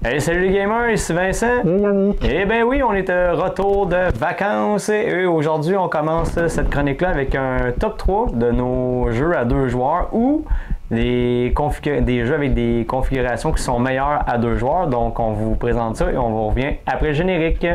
Hey, salut les gamers, ici Vincent. Et Yannick. Eh ben oui, on est de retour de vacances et aujourd'hui on commence cette chronique-là avec un top 3 de nos jeux à deux joueurs ou des jeux avec des configurations qui sont meilleures à deux joueurs. Donc on vous présente ça et on vous revient après le générique.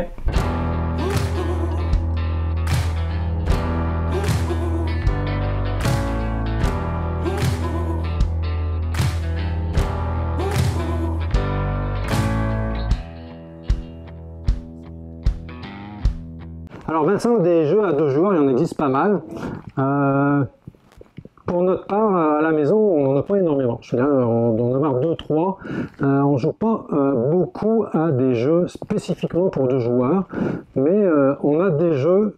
Alors Vincent, des jeux à deux joueurs, il en existe pas mal. Pour notre part, à la maison, on n'en a pas énormément. Je veux dire, on doit en avoir 2-3. On ne joue pas beaucoup à des jeux spécifiquement pour deux joueurs, mais on a des jeux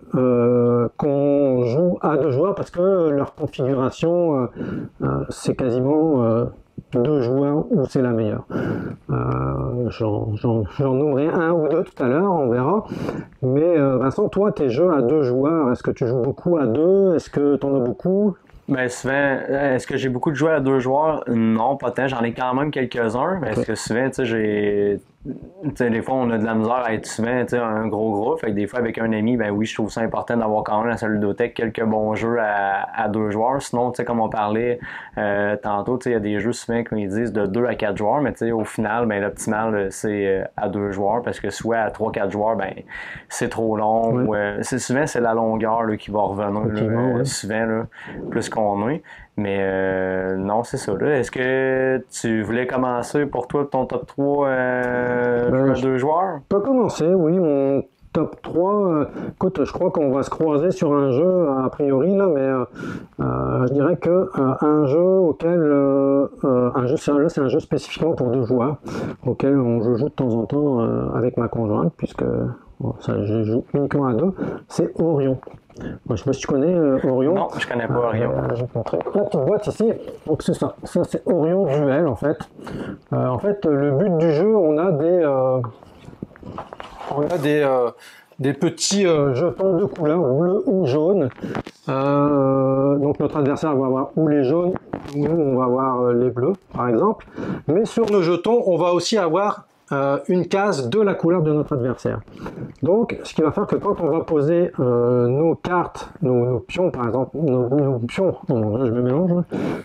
qu'on joue à deux joueurs parce que leur configuration, c'est quasiment deux joueurs où c'est la meilleure. J'en nommerai un ou deux tout à l'heure, on verra. Mais Vincent, toi, tes jeux à deux joueurs, est-ce que tu joues beaucoup à deux? Est-ce que tu en as beaucoup? Ben souvent, est-ce que j'ai beaucoup de joueurs à deux joueurs? Non, pas tant. J'en ai quand même quelques-uns. Parce que souvent, tu sais, des fois, on a de la misère à être souvent, tu sais, un gros groupe. Fait que des fois, avec un ami, ben oui, je trouve ça important d'avoir quand même dans sa ludothèque quelques bons jeux à deux joueurs. Sinon, tu sais, comme on parlait tantôt, tu sais, il y a des jeux souvent qu'ils disent de 2 à 4 joueurs. Mais tu sais, au final, ben l'optimal, c'est à deux joueurs. Parce que soit à 3-4 joueurs, ben c'est trop long. Oui. Ou, souvent, c'est la longueur là, qui va revenir. Là, oui. souvent, là, plus qu'on est. Mais non, c'est ça. Là. Est-ce que tu voulais commencer pour toi ton top 3 jeux à deux joueurs? Je peux commencer, oui, mon top 3. Écoute, je crois qu'on va se croiser sur un jeu a priori, là, mais je dirais que un jeu auquel. C'est un jeu spécifiquement pour deux joueurs, auquel je joue de temps en temps avec ma conjointe, puisque bon, ça, je joue uniquement à deux, c'est Orion. Moi, je sais pas si tu connais Orion. Non, je connais pas Orion. Je vais te montrer la petite boîte ici. Donc c'est ça. Ça c'est Orion Duel en fait. Le but du jeu, on a des petits jetons de couleur bleu ou jaune. Donc notre adversaire va avoir ou les jaunes ou nous on va avoir les bleus par exemple. Mais sur nos jetons, on va aussi avoir une case de la couleur de notre adversaire. Donc, ce qui va faire que quand on va poser nos cartes, nos pions par exemple, nos pions, oh mon Dieu, je me mélange,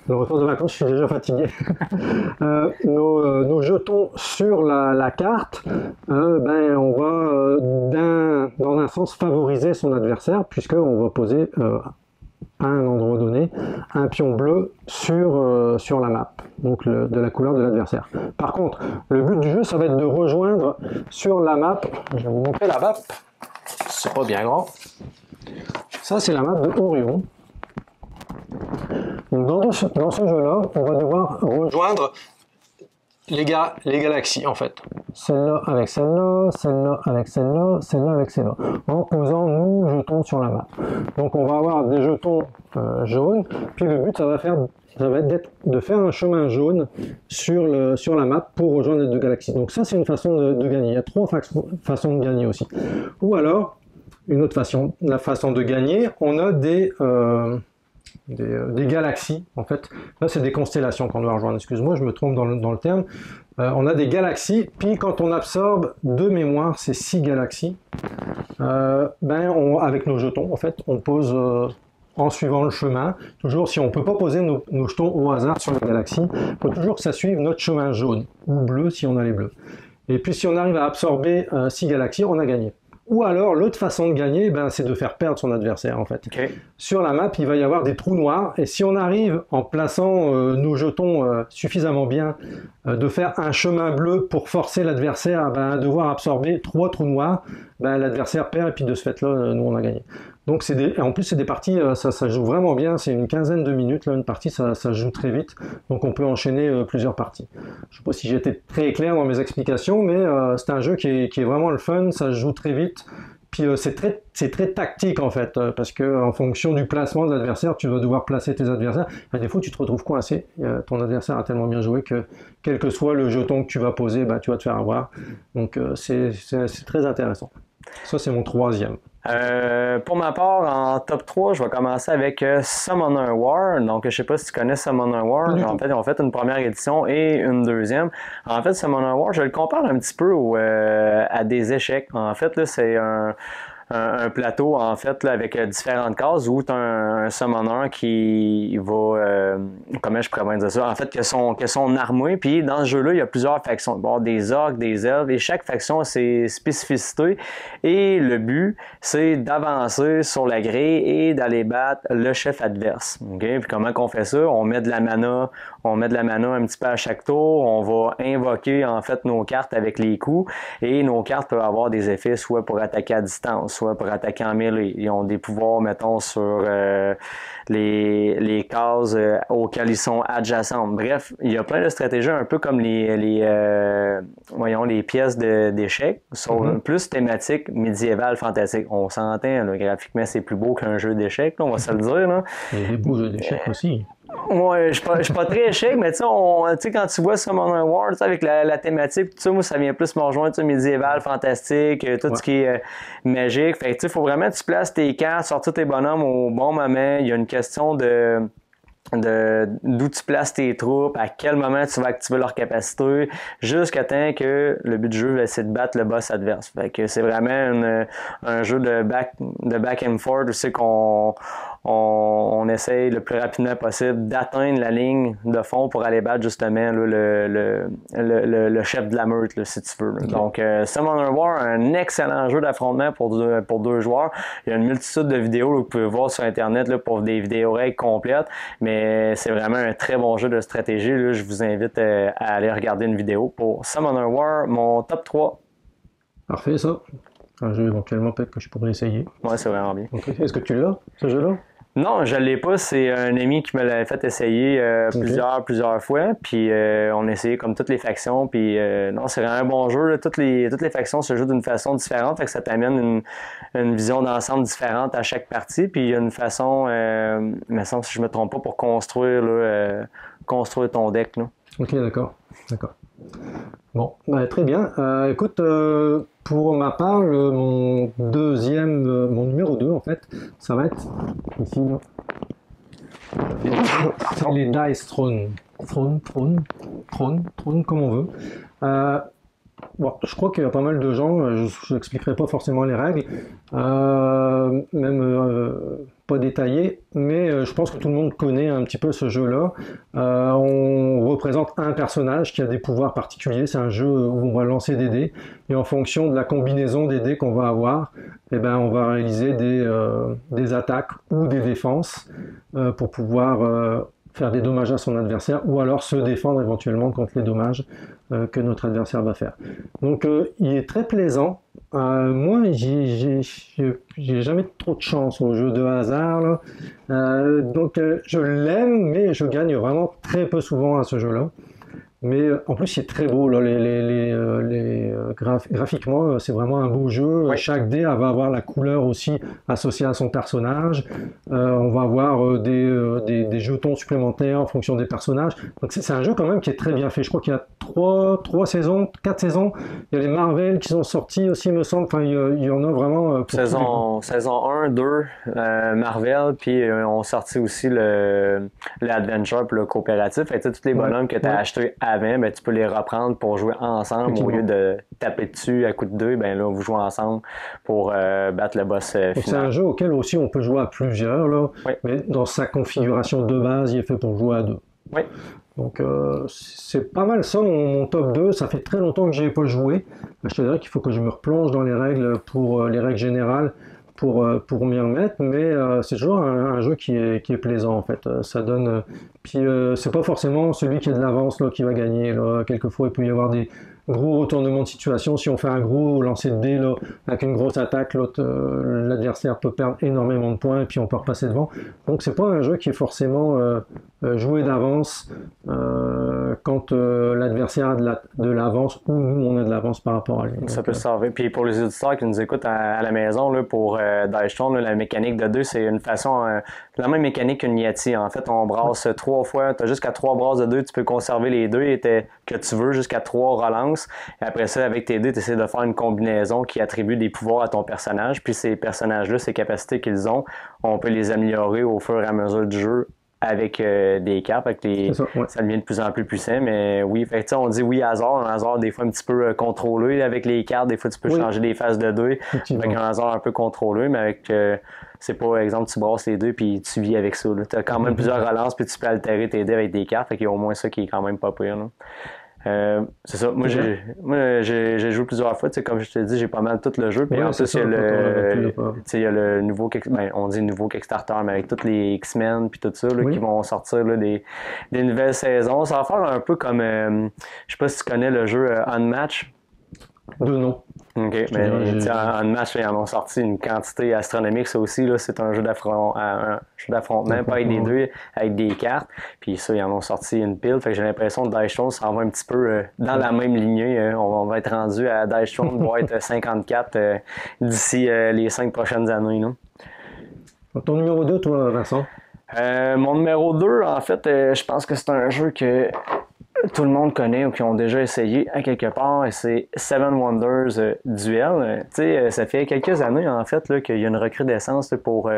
le retour de vacances, je suis déjà fatigué, nos jetons sur la carte, ben, on va dans un sens favoriser son adversaire, puisqu'on va poser à un endroit donné, un pion bleu sur la map, donc de la couleur de l'adversaire. Par contre, le but du jeu, ça va être de rejoindre sur la map, je vais vous montrer la map, c'est pas bien grand, ça c'est la map de Orion. Donc dans ce jeu-là, on va devoir rejoindre les galaxies en fait. Celle-là avec celle-là, celle-là avec celle-là, celle-là avec celle-là. En posant nos jetons sur la map. Donc on va avoir des jetons jaunes, puis le but ça va être de faire un chemin jaune sur la map pour rejoindre les deux galaxies. Donc ça c'est une façon de gagner. Il y a trois façons de gagner aussi. Ou alors, une autre façon, la façon de gagner, on a des galaxies, en fait. Là, c'est des constellations qu'on doit rejoindre. Excuse-moi, je me trompe dans le terme. On a des galaxies, puis quand on absorbe de mémoire ces 6 galaxies, avec nos jetons, en fait, on pose en suivant le chemin. Toujours, si on ne peut pas poser nos jetons au hasard sur les galaxies, il faut toujours que ça suive notre chemin jaune, ou bleu si on a les bleus. Et puis, si on arrive à absorber 6 galaxies, on a gagné. Ou alors, l'autre façon de gagner, c'est de faire perdre son adversaire, en fait. Okay. Sur la map, il va y avoir des trous noirs, et si on arrive, en plaçant nos jetons suffisamment bien, de faire un chemin bleu pour forcer l'adversaire à devoir absorber 3 trous noirs, l'adversaire perd, et puis de ce fait-là, nous, on a gagné. Donc, en plus, c'est des parties, ça joue vraiment bien, c'est une quinzaine de minutes, là, une partie, ça joue très vite, donc on peut enchaîner plusieurs parties. Je ne sais pas si j'ai été très clair dans mes explications, mais c'est un jeu qui est vraiment le fun, ça joue très vite, puis c'est très tactique en fait, parce que en fonction du placement de l'adversaire, tu vas devoir placer tes adversaires, et des fois tu te retrouves coincé, ton adversaire a tellement bien joué que quel que soit le jeton que tu vas poser, tu vas te faire avoir, donc c'est très intéressant. Ça c'est mon troisième. Pour ma part, en top 3, je vais commencer avec Summoner War. Donc, je sais pas si tu connais Summoner War. En fait, ils ont fait une première édition et une deuxième. En fait, Summoner War, je le compare un petit peu à des échecs. En fait, là, c'est un plateau en fait là, avec différentes cases où tu as un summoner qui va comment je pourrais bien dire ça en fait que son armée puis dans ce jeu-là il y a plusieurs factions bon, des orques, des elfes et chaque faction a ses spécificités et le but c'est d'avancer sur la grille et d'aller battre le chef adverse. Okay? Puis comment qu'on fait ça? On met de la mana un petit peu à chaque tour, on va invoquer en fait nos cartes avec les coups et nos cartes peuvent avoir des effets soit pour attaquer à distance, soit pour attaquer en mêlée. Ils ont des pouvoirs, mettons, sur les cases auxquelles ils sont adjacentes. Bref, il y a plein de stratégies un peu comme les pièces d'échecs, sont plus thématiques médiévales, fantastiques. On s'entend, là, graphiquement, c'est plus beau qu'un jeu d'échecs, on va se le dire. Là. Il y a des beaux jeux d'échecs aussi. Ouais, je suis pas très échec, mais tu sais, quand tu vois Summoner War, avec la thématique, tout ça, moi, ça vient plus me rejoindre, médiéval, fantastique, tout ce qui est magique. Fait que, tu sais, faut vraiment que tu places tes cartes, sortir tes bonhommes au bon moment. Il y a une question d'où tu places tes troupes, à quel moment tu vas activer leur capacité, jusqu'à temps que le but du jeu c'est de battre le boss adverse. Fait que c'est vraiment un jeu de back and forth où c'est on essaye le plus rapidement possible d'atteindre la ligne de fond pour aller battre justement là, le chef de la meute, là, si tu veux. Okay. Donc, Summoner War, un excellent jeu d'affrontement pour deux joueurs. Il y a une multitude de vidéos là, que vous pouvez voir sur Internet là, pour des vidéos règles complètes, mais c'est vraiment un très bon jeu de stratégie. Là. Je vous invite à aller regarder une vidéo pour Summoner War, mon top 3. Parfait, ça. Un jeu éventuellement peut-être que je pourrais essayer. Ouais, c'est vraiment bien. Okay. Est-ce que tu l'as, ce jeu-là? Non, je ne l'ai pas. C'est un ami qui me l'avait fait essayer plusieurs fois. Puis on a essayé comme toutes les factions. Puis non, c'est vraiment un bon jeu. Là. Toutes les factions se jouent d'une façon différente. Fait que ça t'amène une vision d'ensemble différente à chaque partie. Puis il y a une façon, il me semble, si je me trompe pas, pour construire ton deck. Là. Ok, d'accord. Bon, bah, très bien. Écoute, pour ma part, mon numéro 2 en fait, ça va être ici. C'est les Dice Throne, comme on veut. Bon, je crois qu'il y a pas mal de gens, je n'expliquerai pas forcément les règles, même pas détaillées, mais je pense que tout le monde connaît un petit peu ce jeu-là. On représente un personnage qui a des pouvoirs particuliers, c'est un jeu où on va lancer des dés, et en fonction de la combinaison des dés qu'on va avoir, eh ben, on va réaliser des attaques ou des défenses pour pouvoir faire des dommages à son adversaire ou alors se défendre éventuellement contre les dommages que notre adversaire va faire. Donc il est très plaisant. Moi, j'ai jamais trop de chance au jeu de hasard. Là. Donc je l'aime, mais je gagne vraiment très peu souvent à ce jeu-là. Mais en plus, il est très beau. Là, graphiquement, c'est vraiment un beau jeu. Oui. Chaque dé va avoir la couleur aussi associée à son personnage. On va avoir des jetons supplémentaires en fonction des personnages. Donc c'est un jeu quand même qui est très bien fait. Je crois qu'il y a 4 saisons. Il y a les Marvel qui sont sortis aussi, il me semble. Enfin, il y en a vraiment... Saison 1, 2, Marvel, puis on sorti aussi l'Adventure pour le coopératif. Et tous les bonhommes que tu as achetés avant, ben, tu peux les reprendre pour jouer ensemble au lieu de taper dessus à coup de 2. Ben là, vous jouez ensemble pour battre le boss final. C'est un jeu auquel aussi on peut jouer à plusieurs, là, mais dans sa configuration de base, il est fait pour jouer à 2. Oui. Donc c'est pas mal ça, mon top 2. Ça fait très longtemps que je n'ai pas joué. Je te dirais qu'il faut que je me replonge dans les règles pour les règles générales pour m'y remettre, mais c'est toujours un jeu qui est plaisant en fait. Ça donne. Puis c'est pas forcément celui qui a de l'avance qui va gagner. Là. Quelquefois, il peut y avoir des gros retournements de situation. Si on fait un gros lancer de dés là, avec une grosse attaque, l'adversaire peut perdre énormément de points et puis on peut repasser devant. Donc c'est pas un jeu qui est forcément joué d'avance quand l'adversaire a de l'avance ou nous on a de l'avance par rapport à lui. Ça peut se servir. Puis pour les auditeurs qui nous écoutent à la maison, là, pour Dice Throne, la mécanique de 2, c'est une façon, la même mécanique qu'une Yeti. En fait, on brasse 3 fois. Tu as jusqu'à 3 brasses de 2. Tu peux conserver les 2 que tu veux jusqu'à 3 relances. Et après ça, avec tes dés, tu essaies de faire une combinaison qui attribue des pouvoirs à ton personnage. Puis ces personnages-là, ces capacités qu'ils ont, on peut les améliorer au fur et à mesure du jeu avec des cartes. Ça devient de plus en plus puissant. Mais oui, fait on dit oui, hasard. Un hasard, des fois, un petit peu contrôlé avec les cartes. Des fois, tu peux changer les phases de 2 avec un hasard un peu contrôlé, mais avec... c'est pas, exemple, tu brasses les 2 puis tu vis avec ça. Tu as quand même plusieurs relances puis tu peux altérer tes dés avec des cartes. Fait qu'il y a au moins ça qui est quand même pas pire. C'est ça. Moi, j'ai joué plusieurs fois. Comme je te dis, j'ai pas mal tout le jeu. Puis en plus, il y a le nouveau... on dit nouveau Kickstarter, mais avec tous les X-Men puis tout ça qui vont sortir des nouvelles saisons. Ça va faire un peu comme... je sais pas si tu connais le jeu Unmatch. De nom. OK, mais en match, ils en ont sorti une quantité astronomique. Ça aussi, là, c'est un jeu d'affrontement, pas avec des dés, avec des cartes. Puis ça, ils en ont sorti une pile. Fait que j'ai l'impression que Dice Throne s'en va un petit peu dans la même lignée. On va être rendu à Dice Throne, va être 54 d'ici les 5 prochaines années. Là. Ton numéro 2, toi, Vincent? Mon numéro 2, en fait, je pense que c'est un jeu que tout le monde connaît ou qui ont déjà essayé à quelque part, et c'est Seven Wonders Duel. Ça fait quelques années, en fait, là, qu'il y a une recrudescence pour,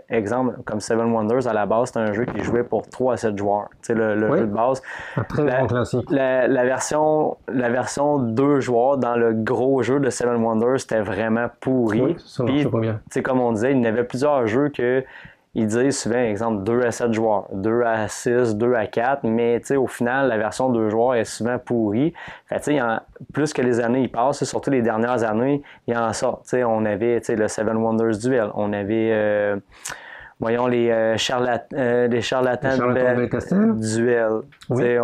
exemple, comme Seven Wonders, à la base, c'est un jeu qui jouait pour 3 à 7 joueurs. Le jeu de base. Un très grand classique. La version 2 joueurs dans le gros jeu de Seven Wonders, c'était vraiment pourri. Oui, ça marchait pas bien. Comme on disait, il y avait plusieurs jeux que ils disent souvent, exemple, 2 à 7 joueurs, 2 à 6, 2 à 4, mais au final, la version 2 joueurs est souvent pourrie. Fait, plus que les années y passent, surtout les dernières années, il en sort. On avait le Seven Wonders Duel, on avait, voyons, les charlatans de Duel. Oui.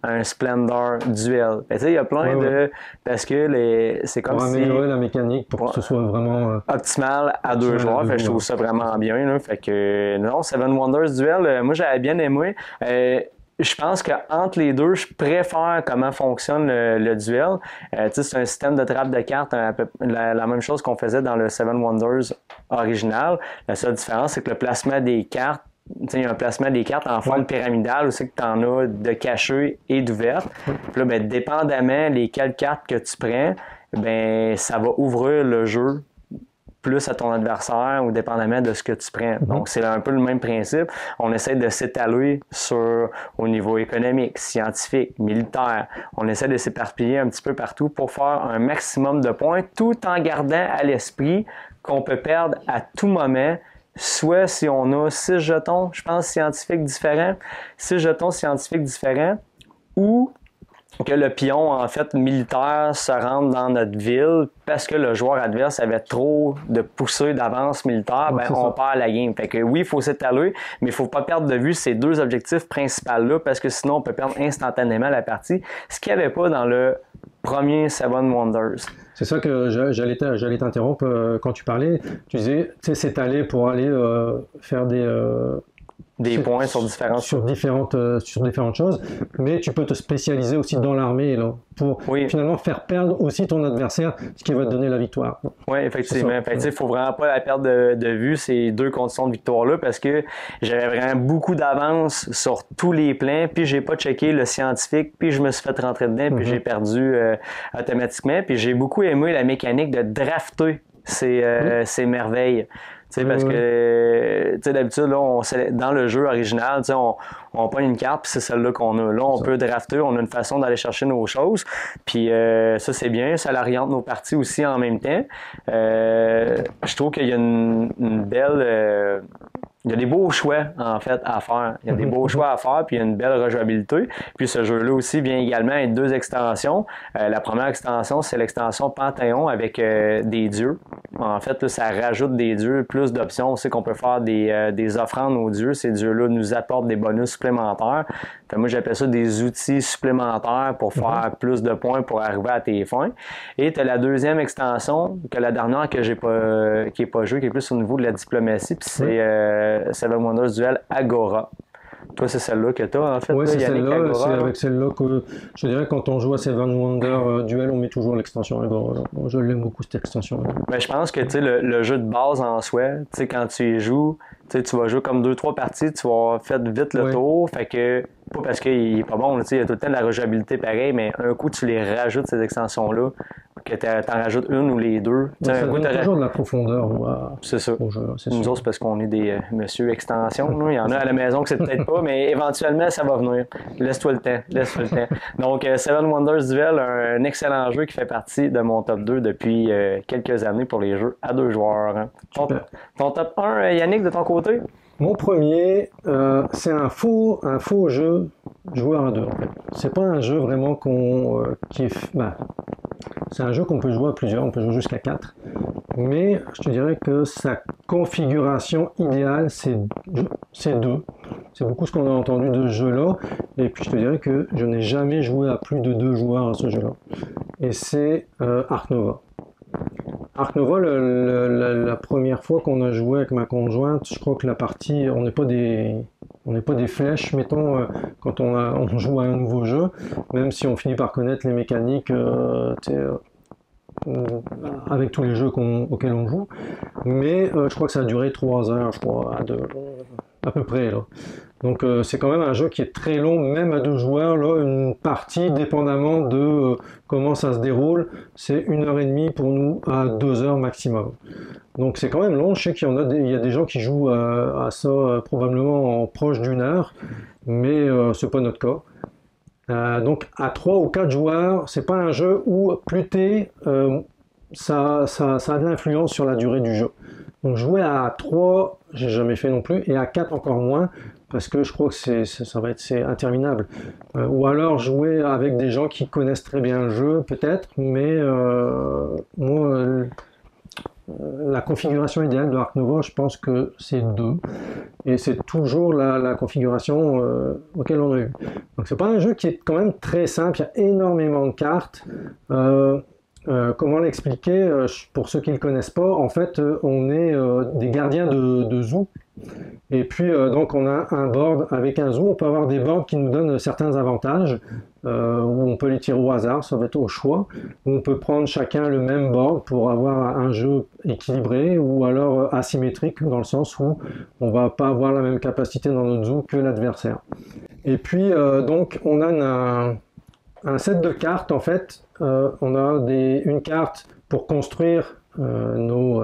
Un Splendor Duel. Il y a plein de... Parce que c'est comme pour si... améliorer la mécanique pour que ce soit vraiment... optimal à 2 joueurs. Je trouve ça vraiment bien. Là. Fait que non, Seven Wonders Duel, moi j'avais bien aimé. Je pense qu'entre les deux, je préfère comment fonctionne le duel. C'est un système de trappe de cartes, la même chose qu'on faisait dans le Seven Wonders original. La seule différence, c'est que le placement des cartes, il y a un placement des cartes en forme pyramidale aussi que tu en as de cachées et d'ouvertes. Puis là, dépendamment lesquelles cartes que tu prends, ça va ouvrir le jeu plus à ton adversaire ou dépendamment de ce que tu prends. Donc, c'est un peu le même principe. On essaie de s'étaler au niveau économique, scientifique, militaire. On essaie de s'éparpiller un petit peu partout pour faire un maximum de points tout en gardant à l'esprit qu'on peut perdre à tout moment. Soit si on a 6 jetons, je pense, scientifiques différents, 6 jetons scientifiques différents, ou que le pion, en fait, militaire se rende dans notre ville parce que le joueur adverse avait trop de poussées d'avance militaire, on perd la game. Fait que oui, il faut s'étaler, mais il ne faut pas perdre de vue ces 2 objectifs principaux-là parce que sinon, on peut perdre instantanément la partie, ce qu'il n'y avait pas dans le premier Seven Wonders. C'est ça que j'allais t'interrompre quand tu parlais. Tu disais, s'étaler pour aller faire des points sur différentes choses, mais tu peux te spécialiser aussi dans l'armée là, pour finalement faire perdre aussi ton adversaire, ce qui va te donner la victoire. Oui, effectivement. Il ne faut vraiment pas la perdre de vue, ces 2 conditions de victoire-là, parce que j'avais vraiment beaucoup d'avance sur tous les plans, puis j'ai pas checké le scientifique, puis je me suis fait rentrer dedans, puis j'ai perdu automatiquement. Puis j'ai beaucoup aimé la mécanique de drafter ces merveilles. Parce que d'habitude, là, dans le jeu original, on prend une carte, puis c'est celle-là qu'on a. Là, on peut drafter, on a une façon d'aller chercher nos choses. Puis ça, c'est bien. Ça oriente nos parties aussi en même temps. Je trouve qu'il y a une belle... il y a des beaux choix, en fait, à faire. Il y a des beaux choix à faire, puis il y a une belle rejouabilité. Puis ce jeu-là aussi vient également avec 2 extensions. La première extension, c'est l'extension Panthéon avec des dieux. En fait, là, ça rajoute des dieux, plus d'options. On sait qu'on peut faire des offrandes aux dieux. Ces dieux-là nous apportent des bonus supplémentaires. Fait, moi, j'appelle ça des outils supplémentaires pour faire plus de points pour arriver à tes fins. Et tu as la deuxième extension, que la dernière que qui n'est pas jouée, qui est plus au niveau de la diplomatie, puis c'est Seven Wonders Duel Agora. Toi, c'est celle-là que tu as, en fait, Ouais, là, c'est Yannick celle-là. C'est Agora, là. avec celle-là que je dirais quand on joue à Seven Wonder Duel, on met toujours l'extension Agora, là. Moi, je l'aime beaucoup cette extension. Ben, je pense que tu sais, le jeu de base en soi, tu sais, quand tu y joues, tu sais, tu vas jouer comme deux trois parties, tu vas avoir fait vite le Ouais. tour. Fait que, pas parce qu'il est pas bon, tu sais, il y a tout le temps de la rejouabilité pareil, mais un coup, tu les rajoutes, ces extensions-là, que t'en rajoutes une ou les deux. Tu sais, Ouais, un ça coup, donne toujours de la profondeur c'est ça. au jeu, c'est Nous sûr. autres, c'est parce qu'on est des monsieur extensions. Là. Il y en a à la maison que c'est peut-être pas, mais éventuellement, ça va venir. Laisse-toi le temps. Laisse-toi le temps. Donc, Seven Wonders Duel, un excellent jeu qui fait partie de mon top 2 depuis quelques années pour les jeux à deux joueurs. Hein. Super. Ton top 1, Yannick, de ton côté? Mon premier, c'est un faux jeu joueur à deux, en fait. C'est pas un jeu vraiment c'est un jeu qu'on peut jouer à plusieurs, on peut jouer jusqu'à 4. Mais je te dirais que sa configuration idéale, c'est 2. C'est beaucoup ce qu'on a entendu de ce jeu-là. Et puis je te dirais que je n'ai jamais joué à plus de 2 joueurs à ce jeu-là. Et c'est Ark Nova. Ark Nova, la première fois qu'on a joué avec ma conjointe, je crois que la partie, on n'est pas des flèches, mettons, quand on joue à un nouveau jeu, même si on finit par connaître les mécaniques, avec tous les jeux auxquels on joue. Mais je crois que ça a duré 3 heures, je crois, à peu près, là. Donc c'est quand même un jeu qui est très long, même à 2 joueurs. Là, une partie, dépendamment de comment ça se déroule, c'est 1h30 pour nous à 2 heures maximum. Donc c'est quand même long. Je sais il y a des gens qui jouent à ça probablement en proche d'1 heure, mais c'est pas notre cas. Donc à 3 ou 4 joueurs, c'est pas un jeu où plus t'es, ça a de l'influence sur la durée du jeu. Donc jouer à 3, j'ai jamais fait non plus, et à 4 encore moins, parce que je crois que c'est interminable. Ou alors jouer avec des gens qui connaissent très bien le jeu, peut-être, mais moi, la configuration idéale de Ark Nova, je pense que c'est 2, et c'est toujours la configuration auquel on a eu. Donc c'est pas un jeu qui est quand même très simple, il y a énormément de cartes. Comment l'expliquer pour ceux qui ne le connaissent pas? En fait, on est des gardiens de zoo. Et puis, donc, on a un board avec un zoo. On peut avoir des boards qui nous donnent certains avantages, où on peut les tirer au hasard, ça va être au choix. Où on peut prendre chacun le même board pour avoir un jeu équilibré, ou alors asymétrique, dans le sens où on va pas avoir la même capacité dans notre zoo que l'adversaire. Et puis, donc, on a un set de cartes, en fait. On a une carte pour construire nos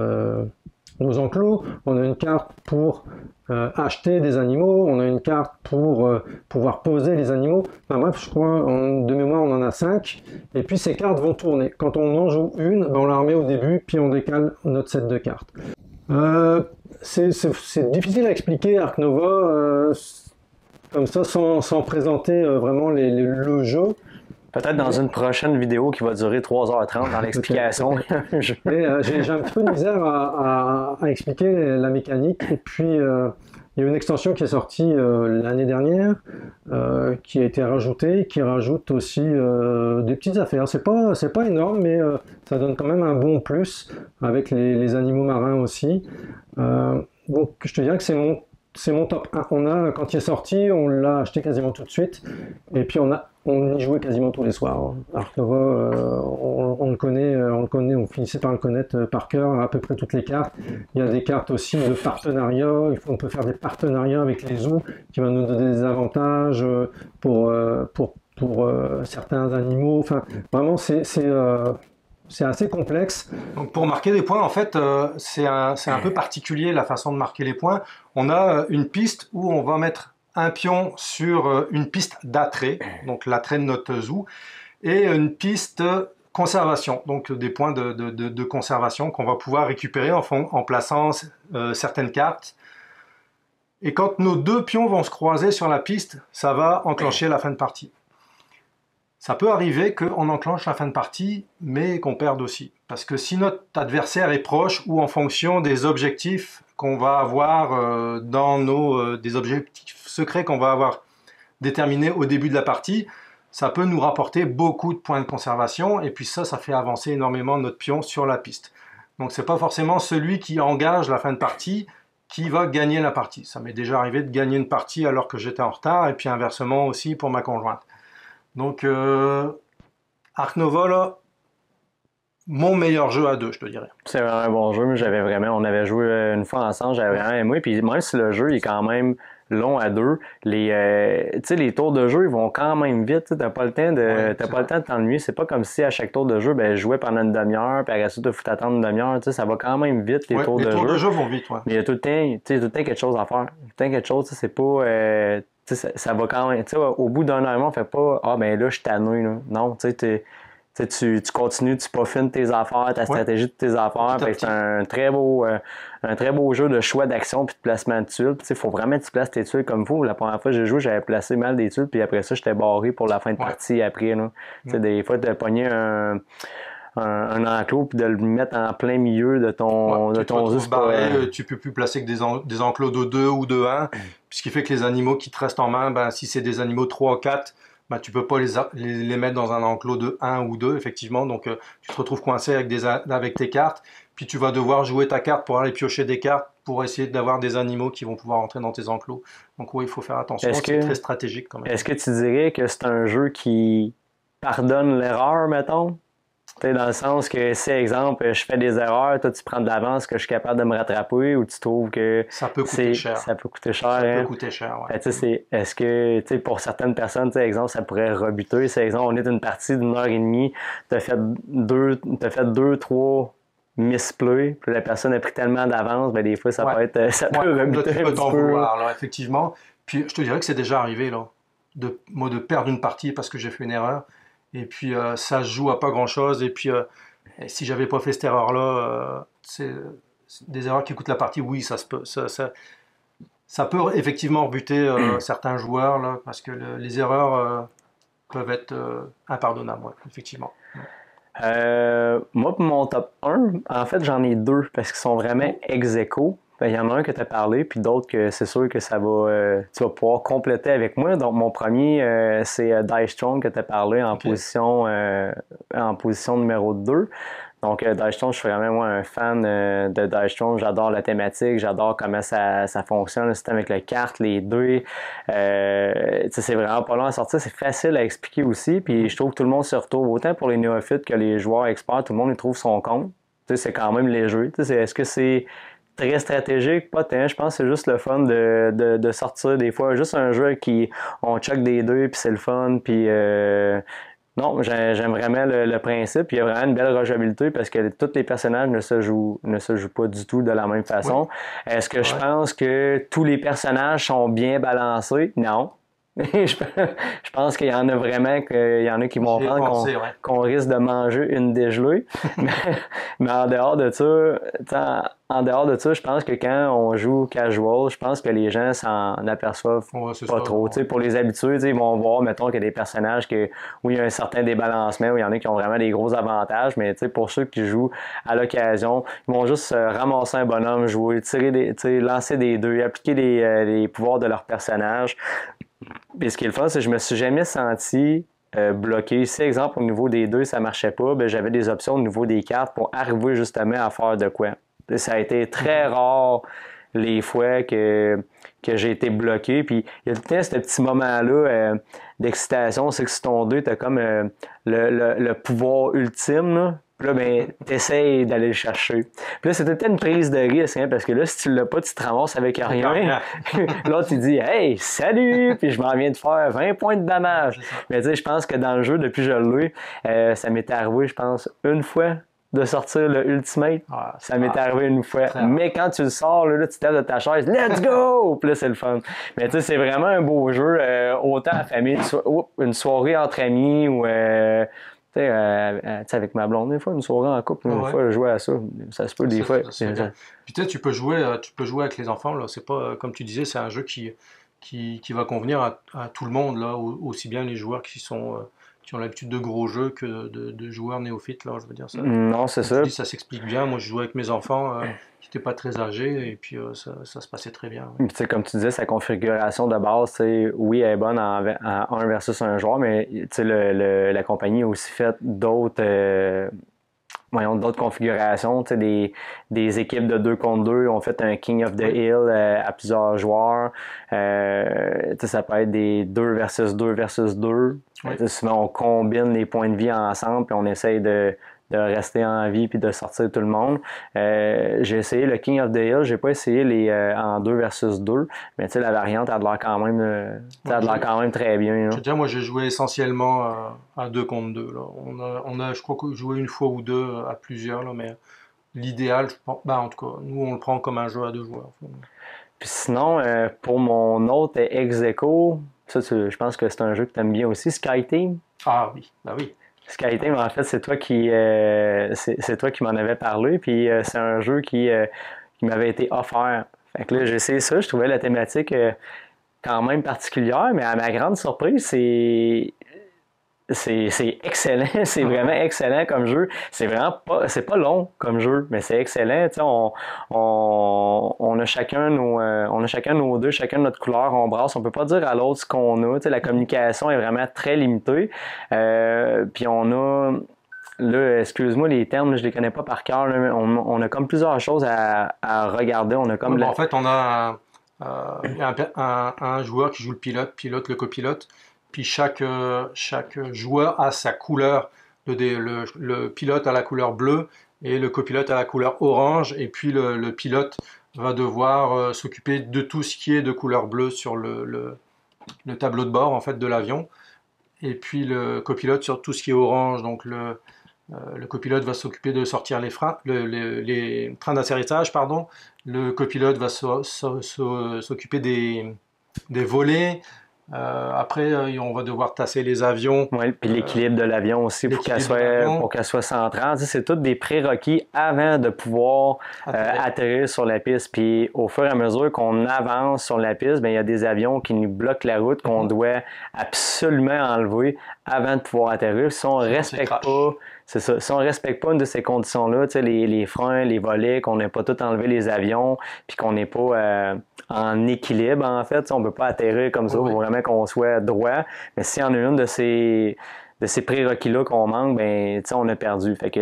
enclos, on a une carte pour acheter des animaux, on a une carte pour pouvoir poser les animaux. Enfin bref, je crois, de mémoire, on en a 5. Et puis ces cartes vont tourner. Quand on en joue une, ben, on la remet au début, puis on décale notre set de cartes. C'est difficile à expliquer, Ark Nova, comme ça, sans présenter vraiment le jeu. Peut-être dans une prochaine vidéo qui va durer 3h30 dans l'explication. J'ai un petit peu de misère à expliquer la mécanique. Et puis, il y a une extension qui est sortie l'année dernière, qui a été rajoutée, qui rajoute aussi des petites affaires. C'est pas énorme, mais ça donne quand même un bon plus avec les animaux marins aussi. Donc, je te dirais que c'est mon top 1. Quand il est sorti, on l'a acheté quasiment tout de suite. Et puis on y jouait quasiment tous les soirs. Ark Nova, on le connaît, on finissait par le connaître par cœur, à peu près toutes les cartes. Il y a des cartes aussi de partenariat. On peut faire des partenariats avec les zoos qui vont nous donner des avantages pour certains animaux. Enfin, vraiment, c'est assez complexe. Donc pour marquer des points, en fait, c'est un peu particulier la façon de marquer les points. On a une piste où on va mettre un pion sur une piste d'attrait, donc l'attrait de notre zoo, et une piste conservation, donc des points de conservation qu'on va pouvoir récupérer en plaçant certaines cartes. Et quand nos 2 pions vont se croiser sur la piste, ça va enclencher la fin de partie. Ça peut arriver qu'on enclenche la fin de partie, mais qu'on perde aussi. Parce que si notre adversaire est proche ou en fonction des objectifs qu'on va avoir des objectifs secrets qu'on va avoir déterminés au début de la partie, ça peut nous rapporter beaucoup de points de conservation, et puis ça fait avancer énormément notre pion sur la piste. Donc c'est pas forcément celui qui engage la fin de partie qui va gagner la partie. Ça m'est déjà arrivé de gagner une partie alors que j'étais en retard, et puis inversement aussi pour ma conjointe. Donc, Ark Nova, là, mon meilleur jeu à deux, je te dirais. C'est vraiment un bon jeu, mais on avait joué une fois ensemble, j'avais vraiment aimé, puis même si le jeu est quand même long à deux, tu sais, les tours de jeu, ils vont quand même vite, t'as pas le temps de t'ennuyer, c'est pas comme si à chaque tour de jeu, ben, je jouais pendant une demi-heure, puis après ça, tu faut attendre une demi-heure, tu sais, ça va quand même vite, les tours de jeu. Les tours de jeu vont vite, ouais. Mais il y a tout le temps, tout le temps quelque chose à faire. Tout le temps quelque chose, tu sais, c'est pas, tu sais, ça va quand même, tu sais, au bout d'un an, on fait pas, ah, ben là, je suis tanné, là. Non, tu sais, tu continues, tu peaufines tes affaires, ta stratégie de tes affaires. C'est un très beau jeu de choix d'action puis de placement de tuiles. Il faut vraiment que tu places tes tuiles comme il faut. La première fois que j'ai joué, j'avais placé mal des tuiles, puis après ça, j'étais barré pour la fin de partie après. Là. Des fois, de pogner un enclos puis de le mettre en plein milieu de ton jeu. Tu peux plus placer que des enclos de 2 ou de 1, ce qui fait que les animaux qui te restent en main, ben, si c'est des animaux 3 ou 4, ben, tu peux pas les mettre dans un enclos de 1 ou 2, effectivement. Donc, tu te retrouves coincé avec tes cartes. Puis, tu vas devoir jouer ta carte pour aller piocher des cartes pour essayer d'avoir des animaux qui vont pouvoir entrer dans tes enclos. Donc, oui, il faut faire attention. C'est très stratégique quand même. Est-ce que tu dirais que c'est un jeu qui pardonne l'erreur, mettons? T'sais, dans le sens que si, exemple, je fais des erreurs, toi tu prends de l'avance que je suis capable de me rattraper ou tu trouves que ça peut coûter cher. Ça peut coûter cher. Ça peut coûter cher, ouais. Est-ce que, pour certaines personnes, exemple, ça pourrait rebuter. Si, exemple, on est une partie d'une heure et demie, t'as fait deux, trois misplays, puis la personne a pris tellement d'avance, ben des fois, ça peut être, ça peut rebuter là, tu peux t'en vouloir, alors effectivement. Puis, je te dirais que c'est déjà arrivé, là, moi, de perdre une partie parce que j'ai fait une erreur. Et puis, ça se joue à pas grand-chose. Et puis, si j'avais pas fait cette erreur-là, c'est des erreurs qui coûtent la partie. Oui, ça peut effectivement rebuter certains joueurs, là, parce que les erreurs peuvent être impardonnables, ouais, effectivement. Moi, pour mon top 1, en fait, j'en ai deux, parce qu'ils sont vraiment ex-aequo. Il y en a un que tu as parlé, puis d'autres que c'est sûr que tu vas pouvoir compléter avec moi. Donc, mon premier, c'est Dice Throne que tu as parlé en position numéro 2. Donc, Dice Throne, je suis vraiment un fan de Dice Throne. J'adore la thématique, j'adore comment ça fonctionne, le système avec les cartes, les dés. C'est vraiment pas long à sortir, c'est facile à expliquer aussi. Puis, je trouve que tout le monde se retrouve, autant pour les néophytes que les joueurs experts, tout le monde y trouve son compte. C'est quand même léger. Est-ce que c'est très stratégique, pas tant. Je pense que c'est juste le fun de sortir des fois. Juste un jeu qui on check des deux puis c'est le fun. Puis non, j'aime vraiment le principe. Il y a vraiment une belle rejouabilité parce que tous les personnages ne se jouent pas du tout de la même façon. Oui. Est-ce que je pense que tous les personnages sont bien balancés? Non. Je pense qu'il y en a vraiment qu'il y en a qui vont prendre qu'on risque de manger une dégelée. mais en dehors de ça, je pense que quand on joue casual, je pense que les gens s'en aperçoivent pas trop. Pour les habitués, ils vont voir, mettons, qu'il y a des personnages où il y a un certain débalancement, où il y en a qui ont vraiment des gros avantages, mais pour ceux qui jouent à l'occasion, ils vont juste ramasser un bonhomme, jouer, lancer des dés, appliquer les pouvoirs de leur personnage. Puis ce qui est le fun, c'est que je me suis jamais senti bloqué. Si, exemple, au niveau des deux, ça marchait pas, ben, j'avais des options au niveau des cartes pour arriver justement à faire de quoi. Et ça a été très rare les fois que j'ai été bloqué. Puis il y a tout le temps ce petit moment-là d'excitation. C'est que sur ton 2, tu as comme le pouvoir ultime, là. Puis là, ben, t'essayes d'aller le chercher. Puis là, c'est peut-être une prise de risque, hein, parce que là, si tu l'as pas, tu te ramasses avec rien. L'autre, il dit « Hey, salut! » Puis je m'en viens de faire 20 points de dommage. Mais tu sais, je pense que dans le jeu, depuis que je l'ai, ça m'est arrivé, je pense, une fois de sortir le Ultimate. Ça m'est arrivé une fois. Mais quand tu le sors, là, tu te lèves de ta chaise, let's go! Puis là, c'est le fun. Mais tu sais, c'est vraiment un beau jeu, autant à famille, une soirée entre amis ou... avec ma blonde, des fois, une soirée en couple, une fois, je jouais à ça. Ça se peut des fois. Puis peut-être tu peux jouer avec les enfants, là. C'est pas, comme tu disais, c'est un jeu qui va convenir à tout le monde, là, aussi bien les joueurs qui ont l'habitude de gros jeux que de joueurs néophytes, là, je veux dire ça. Non, c'est ça. Ça s'explique bien. Moi, je jouais avec mes enfants qui n'étaient pas très âgés et puis ça se passait très bien. Ouais. Puis, comme tu disais, sa configuration de base, oui, elle est bonne en 1 versus 1 joueur, mais la compagnie a aussi fait d'autres d'autres configurations, des équipes de 2 contre 2. On fait un King of the Hill à plusieurs joueurs. Ça peut être des 2 versus 2 versus 2. Oui. Souvent, on combine les points de vie ensemble puis on essaye de rester en vie puis de sortir tout le monde. J'ai essayé le King of the Hill, j'ai pas essayé les en 2 versus 2, mais la variante a de l'air quand même très bien. Je veux dire, moi j'ai joué essentiellement à 2 contre 2. Là. On a, je crois, joué une fois ou deux à plusieurs, là, mais l'idéal, je pense, en tout cas, nous on le prend comme un jeu à 2 joueurs. Puis sinon, pour mon autre ex-aequo, je pense que c'est un jeu que tu aimes bien aussi, SkyTeam. Ah oui, bah oui. SkyTeam, en fait, c'est toi qui m'en avais parlé, puis c'est un jeu qui m'avait été offert. Fait que là, j'ai essayé ça, je trouvais la thématique quand même particulière, mais à ma grande surprise, c'est excellent, c'est vraiment excellent comme jeu. C'est pas long comme jeu, mais c'est excellent. On a chacun nos deux, chacun notre couleur, on brasse. On peut pas dire à l'autre ce qu'on a. La communication est vraiment très limitée. Puis on a là, excuse-moi les termes, je les connais pas par cœur. Mais on a comme plusieurs choses à regarder. On a comme en fait, on a un joueur qui joue le pilote, le copilote. Puis chaque joueur a sa couleur. Le pilote a la couleur bleue et le copilote a la couleur orange. Et puis le pilote va devoir s'occuper de tout ce qui est de couleur bleue sur le tableau de bord en fait de l'avion. Et puis le copilote sur tout ce qui est orange. Donc le copilote va s'occuper de sortir les trains d'atterrissage, pardon. Le copilote va s'occuper des volets. Après, on va devoir tasser les avions. Oui, puis l'équilibre de l'avion aussi pour qu'elle soit centrale. C'est tous des prérequis avant de pouvoir atterrir sur la piste. Puis au fur et à mesure qu'on avance sur la piste, il y a des avions qui nous bloquent la route qu'on doit absolument enlever avant de pouvoir atterrir. Si on respecte pas, c'est ça. Si on respecte pas une de ces conditions-là, les freins, les volets, qu'on n'ait pas tout enlevé les avions, puis qu'on n'est pas en équilibre, en fait, on ne peut pas atterrir comme ça. Il faut vraiment qu'on soit droit. Mais s'il y en a une de ces prérequis-là qu'on manque, on a perdu. Fait que,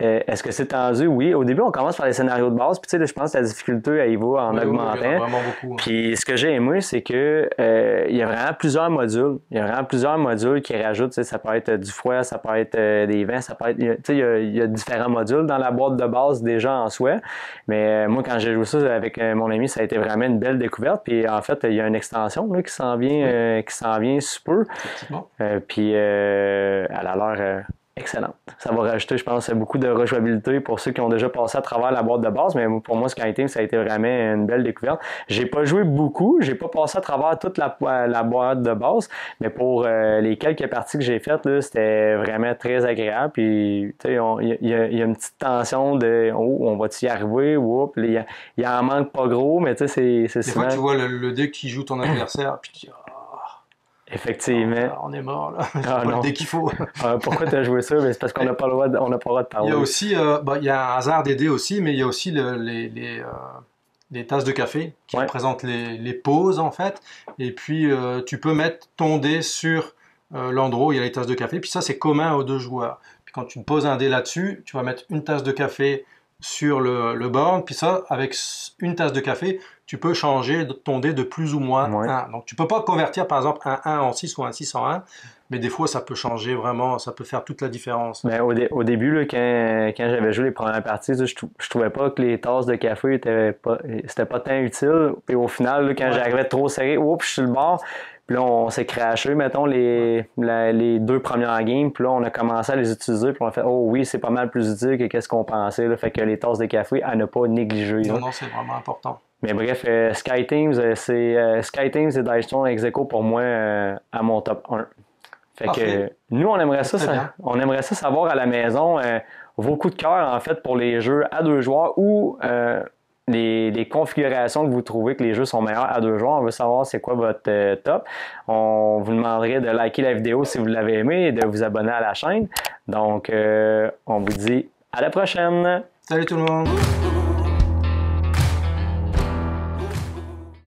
est-ce que c'est tendu? Oui. Au début, on commence par les scénarios de base, puis je pense que la difficulté, elle y va en augmentant. Oui, vraiment beaucoup. Puis ce que j'ai aimé, c'est que il y a vraiment plusieurs modules. Il y a vraiment plusieurs modules qui rajoutent. Ça peut être du froid, ça peut être des vents, ça peut être. Il y a différents modules dans la boîte de base déjà en soi. Mais moi, quand j'ai joué ça avec mon ami, ça a été vraiment une belle découverte. Puis en fait, il y a une extension là, qui s'en vient sous peu. Puis elle a l'air excellente. Ça va rajouter, je pense, beaucoup de rejouabilité pour ceux qui ont déjà passé à travers la boîte de base, mais pour moi, SkyTeam, ça a été vraiment une belle découverte. J'ai pas joué beaucoup, j'ai pas passé à travers toute la boîte de base, mais pour les quelques parties que j'ai faites, là, c'était vraiment très agréable. Puis, il y a une petite tension de on va-tu y arriver? Oups, il en manque pas gros, mais c'est des souvent... fois, tu vois le deck qui joue ton adversaire, puis tu dis effectivement. On est mort là. Dès qu'il faut. Pourquoi tu as joué ça? C'est parce qu'on n'a pas le droit de parler. Il y a aussi, il y a un hasard des dés aussi, mais il y a aussi les tasses de café qui représentent les pauses en fait. Et puis tu peux mettre ton dé sur l'endroit où il y a les tasses de café. Puis ça c'est commun aux 2 joueurs. Puis quand tu poses un dé là-dessus, tu vas mettre une tasse de café sur le board. Puis ça, avec une tasse de café, tu peux changer ton dé de plus ou moins 1. Donc tu peux pas convertir par exemple un 1 en 6 ou un 6 en 1, mais des fois ça peut changer vraiment, ça peut faire toute la différence. Mais au début, là, quand j'avais joué les premières parties, je trouvais pas que les tasses de café c'était pas tant utile. Puis au final, là, quand j'arrivais trop serré, oups, je suis sur le bord. Puis là, on s'est crashé, mettons, les 2 premières games. Puis là, on a commencé à les utiliser. Puis on a fait, oh oui, c'est pas mal plus utile que qu'est-ce qu'on pensait. Là. Fait que les tasses de café, à ne pas négliger. Non, c'est vraiment important. Mais bref, SkyTeam et Dice Throne ex-aequo pour moi à mon top 1. Fait que nous, on aimerait ça savoir à la maison vos coups de cœur, en fait, pour les jeux à 2 joueurs ou les configurations que vous trouvez que les jeux sont meilleurs à 2 joueurs. On veut savoir c'est quoi votre top. On vous demanderait de liker la vidéo si vous l'avez aimé et de vous abonner à la chaîne. Donc, on vous dit à la prochaine! Salut tout le monde!